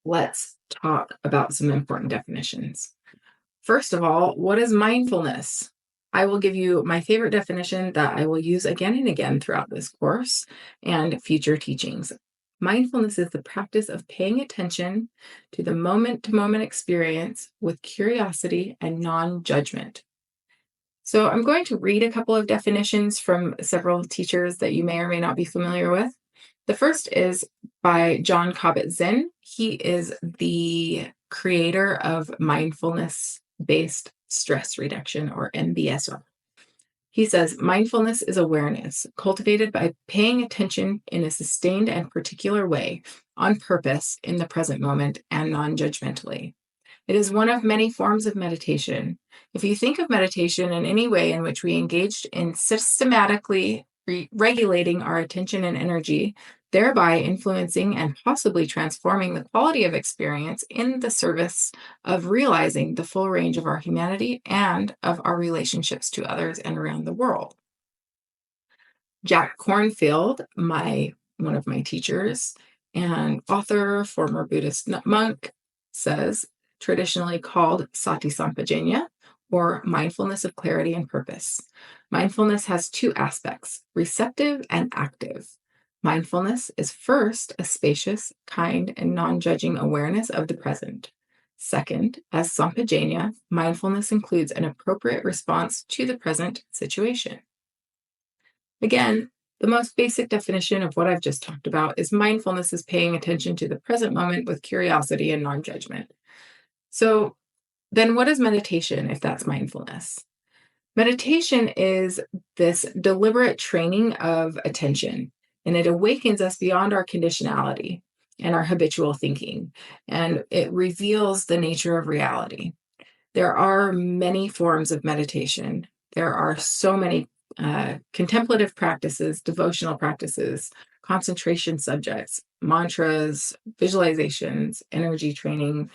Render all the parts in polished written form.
let's talk about some important definitions. First of all, what is mindfulness? I will give you my favorite definition that I will use again and again throughout this course and future teachings. Mindfulness is the practice of paying attention to the moment to moment experience with curiosity and non judgment. So, I'm going to read a couple of definitions from several teachers that you may or may not be familiar with. The first is by Jon Kabat-Zinn. He is the creator of mindfulness-based stress reduction, or MBSR. He says, mindfulness is awareness cultivated by paying attention in a sustained and particular way on purpose in the present moment and non-judgmentally. It is one of many forms of meditation. If you think of meditation in any way in which we engaged in systematically regulating our attention and energy, thereby influencing and possibly transforming the quality of experience in the service of realizing the full range of our humanity and of our relationships to others and around the world. Jack Kornfield, one of my teachers and author, former Buddhist monk, says, traditionally called Sati Sampajanya, or mindfulness of clarity and purpose. Mindfulness has two aspects, receptive and active. Mindfulness is first a spacious, kind, and non-judging awareness of the present. Second, as Sampajanya, mindfulness includes an appropriate response to the present situation. Again, the most basic definition of what I've just talked about is mindfulness is paying attention to the present moment with curiosity and non-judgment. So then what is meditation if that's mindfulness? Meditation is this deliberate training of attention, and it awakens us beyond our conditionality and our habitual thinking, and it reveals the nature of reality. There are many forms of meditation. There are so many contemplative practices, devotional practices, concentration subjects, mantras, visualizations, energy training,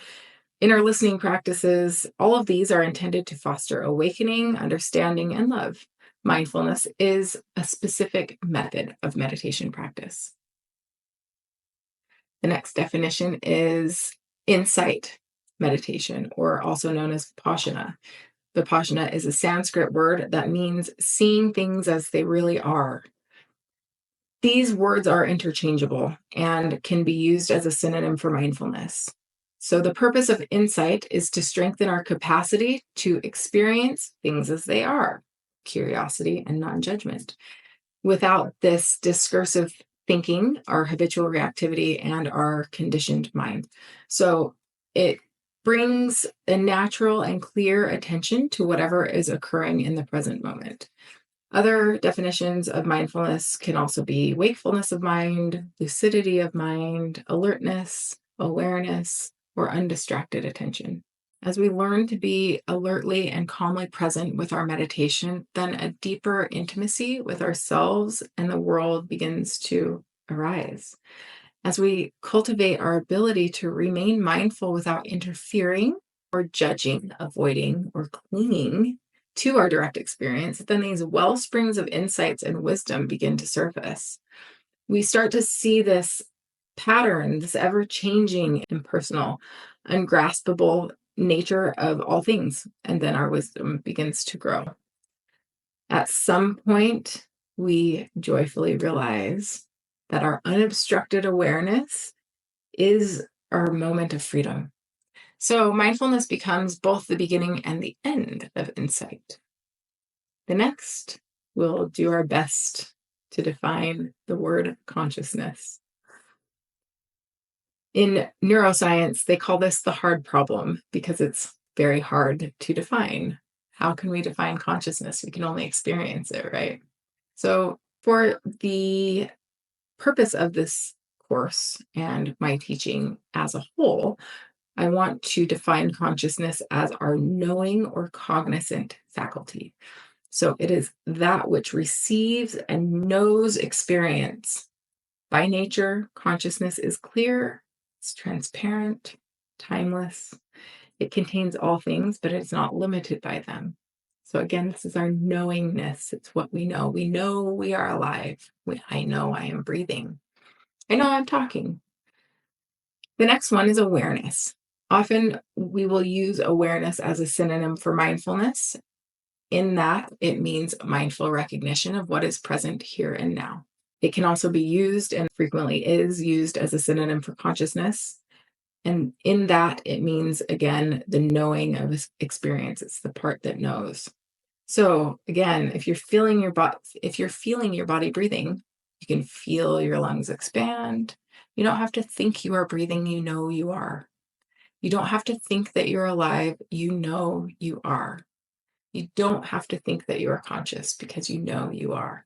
inner listening practices. All of these are intended to foster awakening, understanding, and love. Mindfulness is a specific method of meditation practice. The next definition is insight meditation, or also known as Vipassana. Vipassana is a Sanskrit word that means seeing things as they really are. These words are interchangeable and can be used as a synonym for mindfulness. So the purpose of insight is to strengthen our capacity to experience things as they are, curiosity and non-judgment, without this discursive thinking, our habitual reactivity, and our conditioned mind. So it brings a natural and clear attention to whatever is occurring in the present moment. Other definitions of mindfulness can also be wakefulness of mind, lucidity of mind, alertness, awareness, or undistracted attention. As we learn to be alertly and calmly present with our meditation, then a deeper intimacy with ourselves and the world begins to arise. As we cultivate our ability to remain mindful without interfering or judging, avoiding, or clinging to our direct experience, then these well springs of insights and wisdom begin to surface. We start to see this pattern, this ever-changing, impersonal, ungraspable nature of all things, and then our wisdom begins to grow. At some point, we joyfully realize that our unobstructed awareness is our moment of freedom. So mindfulness becomes both the beginning and the end of insight. The next, we'll do our best to define the word consciousness. In neuroscience, they call this the hard problem because it's very hard to define. How can we define consciousness? We can only experience it, right? So for the purpose of this course and my teaching as a whole, I want to define consciousness as our knowing or cognizant faculty. So it is that which receives and knows experience. By nature, consciousness is clear, it's transparent, timeless. It contains all things, but it's not limited by them. So again, this is our knowingness. It's what we know. We know we are alive. I know I am breathing. I know I'm talking. The next one is awareness. Often we will use awareness as a synonym for mindfulness. In that, it means mindful recognition of what is present here and now. It can also be used and frequently is used as a synonym for consciousness. And in that, it means, again, the knowing of experience. It's the part that knows. So again, if you're feeling your body breathing, you can feel your lungs expand. You don't have to think you are breathing, you know you are. You don't have to think that you're alive, you know you are. You don't have to think that you are conscious because you know you are.